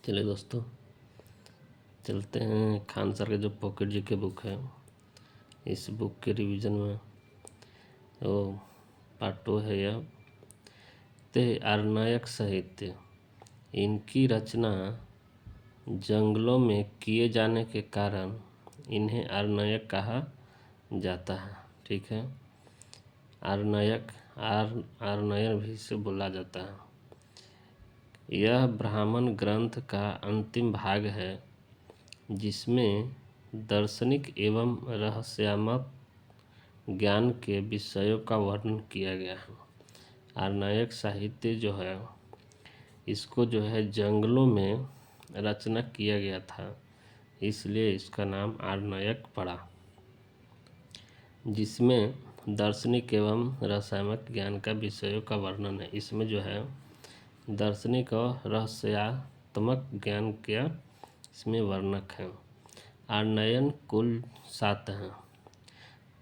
चलिए दोस्तों, चलते हैं खान सर का जो पॉकेट जीके बुक है, इस बुक के रिवीजन में वो पार्ट 2 है यह। ते आरण्यक साहित्य, इनकी रचना जंगलों में किए जाने के कारण इन्हें आरण्यक कहा जाता है। ठीक है, आरण्यक भी इसे बोला जाता है। यह ब्राह्मण ग्रंथ का अंतिम भाग है जिसमें दार्शनिक एवं रहस्यात्मक ज्ञान के विषयों का वर्णन किया गया है। आरण्यक साहित्य जो है, इसको जो है जंगलों में रचना किया गया था, इसलिए इसका नाम आरण्यक पड़ा, जिसमें दार्शनिक एवं रहस्यात्मक ज्ञान का विषयों का वर्णन है। इसमें जो है दार्शनिक और रहस्यात्मक ज्ञान का इसमें वर्णक है। आरण्यक कुल 7 हैं।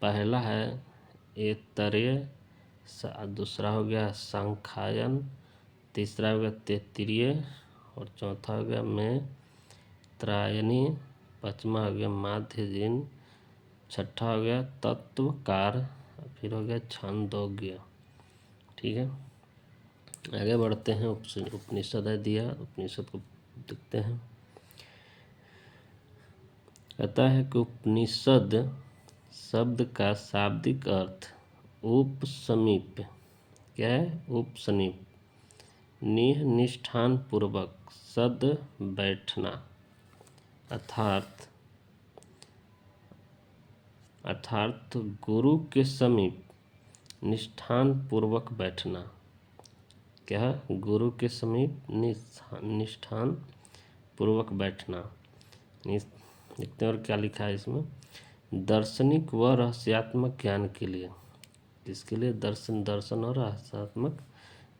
पहला है ऐतरेय, दूसरा हो गया सांख्यायन, तीसरा हो गया तैत्तिरीय और चौथा हो गया मैत्रायणी, पांचवा हो गया माध्ययन, छठा हो गया तत्वकार, फिर हो गया छांदोग्य। ठीक है, आगे बढ़ते हैं। उपनिषद है दिया, उपनिषद को देखते हैं। कहता है कि उपनिषद शब्द का शाब्दिक अर्थ उपसमीप, क्या है? उपसमीप, निष्ठान पूर्वक सद बैठना, अर्थात गुरु के समीप निष्ठान पूर्वक बैठना। क्या है? गुरु के समीप निष्ठान पूर्वक बैठना। देखते हैं और क्या लिखा है इसमें। दार्शनिक व रहस्यात्मक ज्ञान के लिए, इसके लिए दर्शन और रहस्यात्मक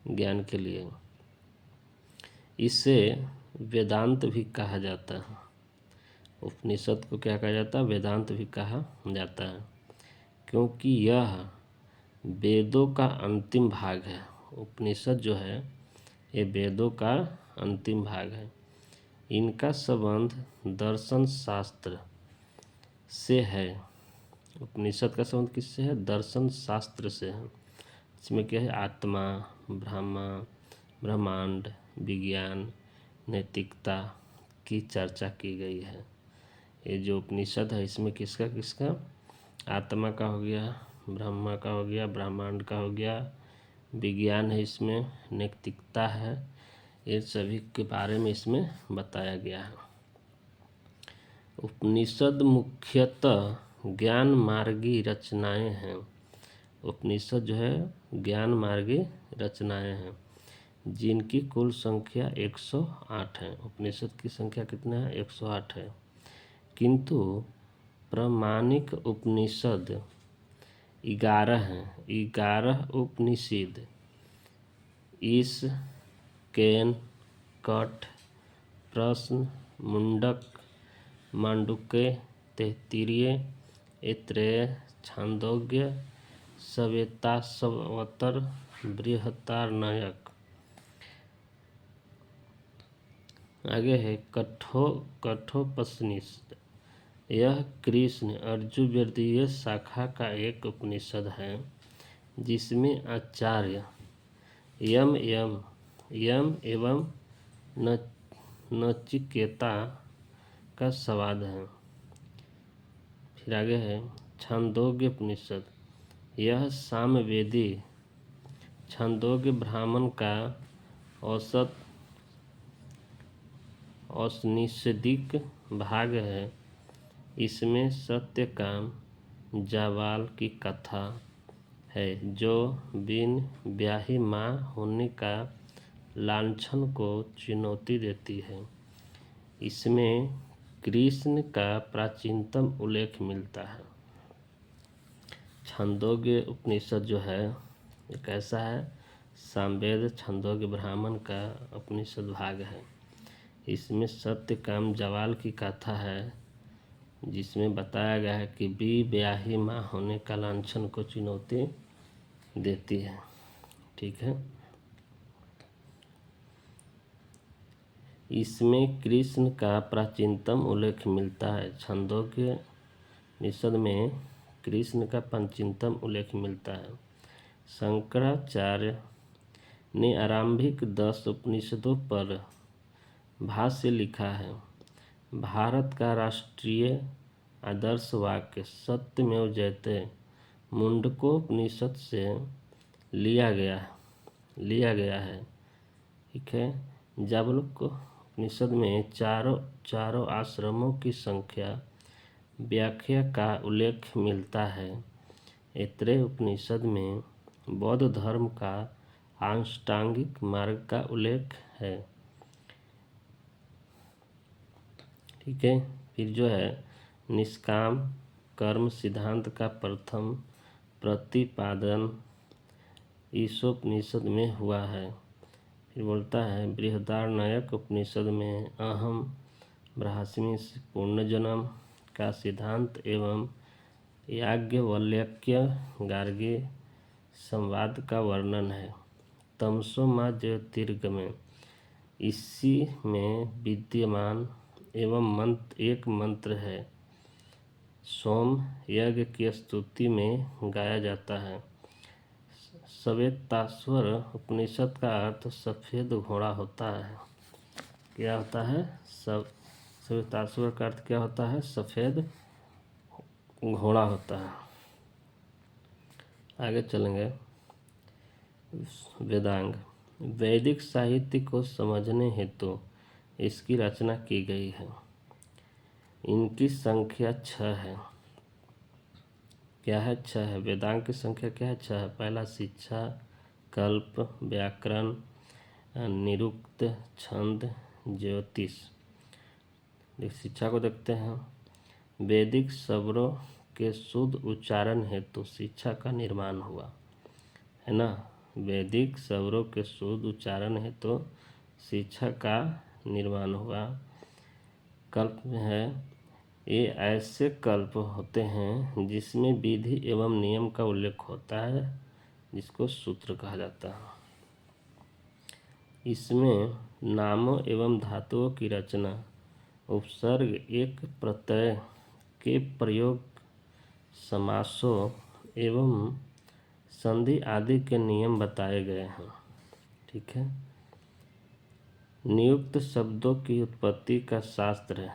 ज्ञान के लिए इसे वेदांत भी कहा जाता है। उपनिषद को क्या कहा जाता है? वेदांत भी कहा जाता है, क्योंकि यह वेदों का अंतिम भाग है। उपनिषद जो है ये वेदों का अंतिम भाग है। इनका संबंध दर्शन शास्त्र से है। उपनिषद का संबंध किससे है? दर्शन शास्त्र से है। इसमें क्या है? आत्मा, ब्रह्मांड, विज्ञान, नैतिकता की चर्चा की गई है। ये जो उपनिषद है इसमें किसका किसका? आत्मा का हो गया, ब्रह्मा का हो गया, ब्रह्मांड का हो गया, विज्ञान है, इसमें नैतिकता है, ये सभी के बारे में इसमें बताया गया है। उपनिषद मुख्यतः ज्ञान मार्गी रचनाएं हैं। उपनिषद जो है ज्ञान मार्गी रचनाएं हैं, जिनकी कुल संख्या 108 है। उपनिषद की संख्या कितना है? 108 है। किंतु प्रामाणिक उपनिषद 11 हैं। 11 उपनिषद ईश, केन, कठ, प्रश्न, मुंडक, मांडुक्य, तैत्तिरीय, ऐतरेय, छांदोग्य, श्वेताश्वतर, बृहदारण्यक। आगे है कठोपनिषद। यह कृष्ण यजुर्वेदीय शाखा का एक उपनिषद है, जिसमें आचार्य यम एवं नचिकेता का संवाद है। फिर आगे है छांदोग्य उपनिषद। यह सामवेदी छांदोग्य ब्राह्मण का औपनिषदिक भाग है। इसमें सत्यकाम जाबाल की कथा है, जो बिन ब्याही माँ होने का लांछन को चुनौती देती है। इसमें कृष्ण का प्राचीनतम उल्लेख मिलता है। छांदोग्य उपनिषद जो है ये कैसा है? सामवेद छांदोग्य ब्राह्मण का उपनिषद भाग है। इसमें सत्यकाम जाबाल की कथा है, जिसमें बताया गया है कि ब्याही माँ होने का लांछन को चुनौती देती है। ठीक है, इसमें कृष्ण का प्राचीनतम उल्लेख मिलता है। छंदोग्य उपनिषद में कृष्ण का प्राचीनतम उल्लेख मिलता है। शंकराचार्य ने आरंभिक 10 उपनिषदों पर भाष्य लिखा है। भारत का राष्ट्रीय आदर्श वाक्य सत्यमेव जयते मुंडकोपनिषद से लिया गया है। ठीक है। जाबलूक में चारों आश्रमों की संख्या व्याख्या का उल्लेख मिलता है। ऐतरेय उपनिषद में बौद्ध धर्म का अष्टांगिक मार्ग का उल्लेख है। ठीक है। फिर जो है निष्काम कर्म सिद्धांत का प्रथम प्रतिपादन ईशोपनिषद में हुआ है। फिर बोलता है बृहदारण्यक उपनिषद में अहम ब्रह्मास्मि पुनर्जन्म का सिद्धांत एवं याज्ञवल्क्य गार्गी संवाद का वर्णन है। तमसो मा ज्योतिर्गमय इसी में विद्यमान एवं एक मंत्र है। सोम यज्ञ की स्तुति में गाया जाता है। श्वेताश्वर उपनिषद का अर्थ सफ़ेद घोड़ा होता है। क्या होता है? श्वेताश्वर का अर्थ क्या होता है? सफ़ेद घोड़ा होता है। आगे चलेंगे। वेदांग वैदिक साहित्य को समझने हेतु इसकी रचना की गई है। इनकी संख्या 6 है। क्या है? 6 है। वेदांग की संख्या क्या है? 6 है। पहला शिक्षा, कल्प, व्याकरण, निरुक्त, छंद, ज्योतिष। शिक्षा को देखते हैं। वैदिक शब्दों के शुद्ध उच्चारण हेतु शिक्षा का निर्माण हुआ है ना। वैदिक शब्दों के शुद्ध उच्चारण हेतु शिक्षा का निर्माण हुआ। कल्प में है ये ऐसे कल्प होते हैं जिसमें विधि एवं नियम का उल्लेख होता है, जिसको सूत्र कहा जाता है। इसमें नामों एवं धातुओं की रचना, उपसर्ग, एक प्रत्यय के प्रयोग, समासों एवं संधि आदि के नियम बताए गए हैं। ठीक है। नियुक्त शब्दों की उत्पत्ति का शास्त्र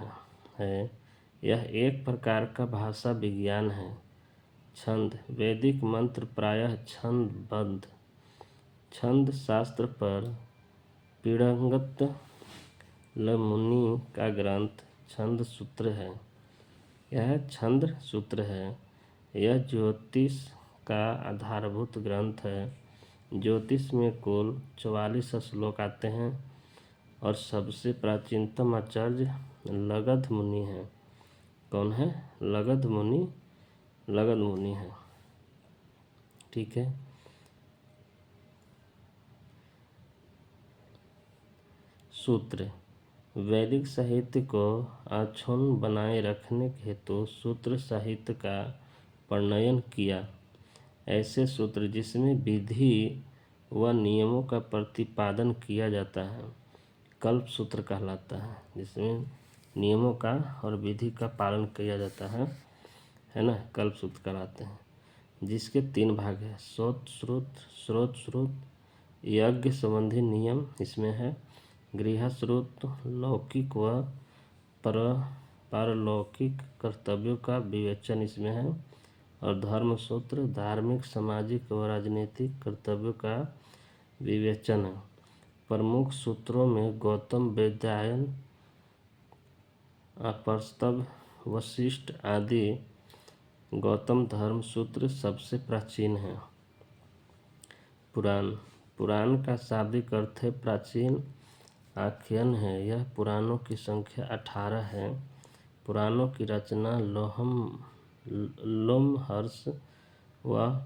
है। यह एक प्रकार का भाषा विज्ञान है। छंद वैदिक मंत्र प्रायः छंदबद्ध। छंद शास्त्र पर पिंगलक मुनि का ग्रंथ छंद सूत्र है। यह छंद सूत्र है। यह ज्योतिष का आधारभूत ग्रंथ है। ज्योतिष में कुल 44 श्लोक आते हैं और सबसे प्राचीनतम आचार्य लगध मुनि है। कौन है? लगध मुनि है। ठीक है। सूत्र वैदिक साहित्य को अक्षुण्ण बनाए रखने हेतु सूत्र साहित्य का प्रणयन किया। ऐसे सूत्र जिसमें विधि व नियमों का प्रतिपादन किया जाता है कल्प सूत्र कहलाता है। जिसमें नियमों का और विधि का पालन किया जाता है ना, कल्प सूत्र कहलाते हैं। जिसके 3 भाग हैं। स्रोत श्रुत यज्ञ संबंधी नियम इसमें है। गृहश्रुत लौकिक व पारलौकिक कर्तव्यों का विवेचन इसमें है। और धर्म सूत्र धार्मिक, सामाजिक व राजनीतिक कर्तव्यों का विवेचन है। प्रमुख सूत्रों में गौतम, वेदायन, अपस्तम्भ, वशिष्ठ आदि। गौतम धर्म सूत्र सबसे प्राचीन है। पुराण का शाब्दिक अर्थ है प्राचीन आख्यान है। यह पुराणों की संख्या 18 है। पुराणों की रचना लोमहर्ष व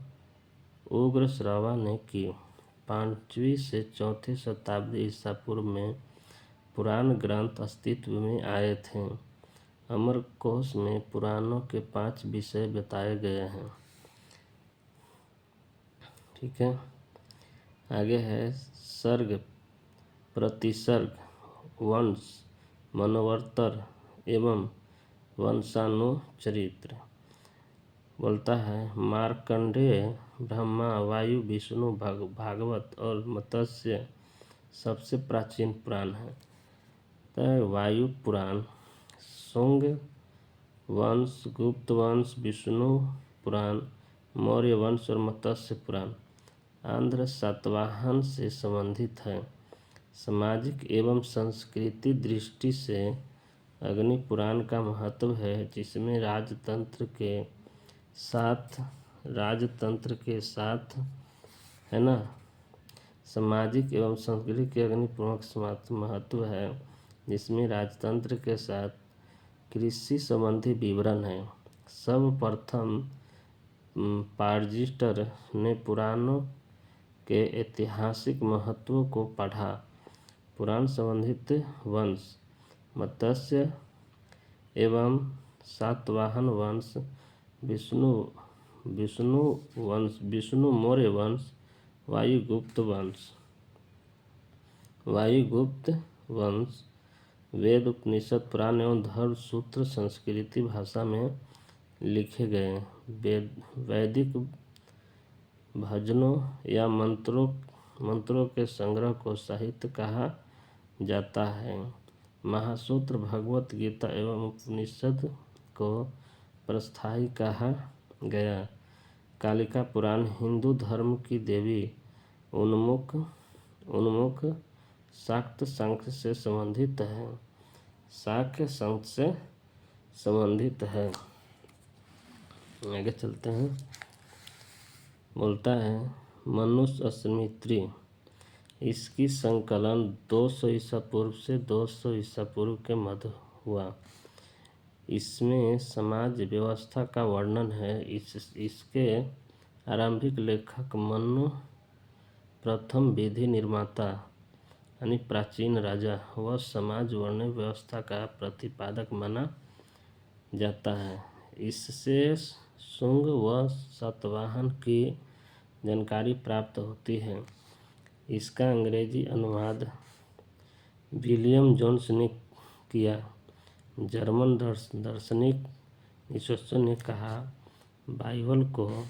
उग्रश्रवा ने की। 5वीं से 4वीं शताब्दी ईसा पूर्व में पुराण ग्रंथ अस्तित्व में आए थे। अमरकोश में पुराणों के 5 विषय बताए गए हैं। ठीक है। आगे है सर्ग, प्रतिसर्ग, वंश मनोवर्तर एवं वंशानुचरित्र। बोलता है मार्कंडेय ब्रह्मा वायु विष्णु भागवत और मत्स्य सबसे प्राचीन पुराण है। तो वायु पुराण, शुंग वंश, गुप्त वंश, विष्णु पुराण, मौर्य वंश और मत्स्य पुराण आंध्र सातवाहन से संबंधित है। सामाजिक एवं संस्कृति दृष्टि से अग्नि पुराण का महत्व है, जिसमें राजतंत्र के साथ है ना सामाजिक एवं सांस्कृतिक के अग्नि प्रमुख महत्व है, जिसमें राजतंत्र के साथ कृषि संबंधी विवरण है। सर्वप्रथम पार्जिस्टर ने पुराणों के ऐतिहासिक महत्व को पढ़ा। पुराण संबंधित वंश मत्स्य एवं सातवाहन वंश, विष्णु मौर्य वंश, वायुगुप्त वंश, वेद उपनिषद पुराण एवं धर्म सूत्र संस्कृति भाषा में लिखे गए। वैदिक भजनों या मंत्रों के संग्रह को साहित्य कहा जाता है। महासूत्र, भगवत गीता एवं उपनिषद को प्रस्थाई कहा गया। कालिका पुराण हिंदू धर्म की देवी उन्मुख शाक्त संघ से संबंधित है। शाक्य संघ से संबंधित है। आगे चलते हैं। बोलता है मनुष्य स्मृति, इसकी संकलन 200 ईसा पूर्व से 200 ईसा पूर्व के मध्य हुआ। इसमें समाज व्यवस्था का वर्णन है। इसके आरंभिक लेखक मनु प्रथम विधि निर्माता यानी प्राचीन राजा व समाज वर्ण व्यवस्था का प्रतिपादक माना जाता है। इससे शुंग व सातवाहन की जानकारी प्राप्त होती है। इसका अंग्रेजी अनुवाद विलियम जोन्स ने किया। जर्मन दार्शनिक नीत्शे ने कहा बाइबल को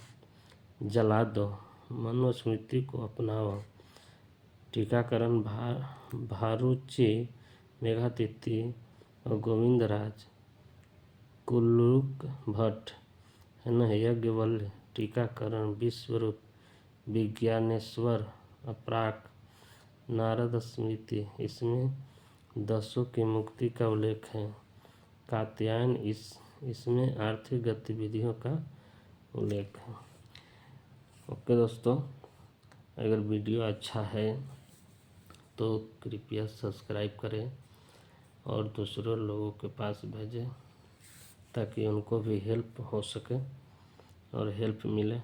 जला दो, मनुस्मृति को अपनाओ। टीकाकरण भारुची मेघातिथि और गोविंदराज कुल्लुक भट्ट है न यज्ञवल्ल्य। टीकाकरण विश्वरूप विज्ञानेश्वर अपराक नारद स्मृति, इसमें दसों की मुक्ति का उल्लेख है। कात्यायन इसमें आर्थिक गतिविधियों का उल्लेख है। ओके दोस्तों, अगर वीडियो अच्छा है तो कृपया सब्सक्राइब करें और दूसरों लोगों के पास भेजें ताकि उनको भी हेल्प हो सके और हेल्प मिले।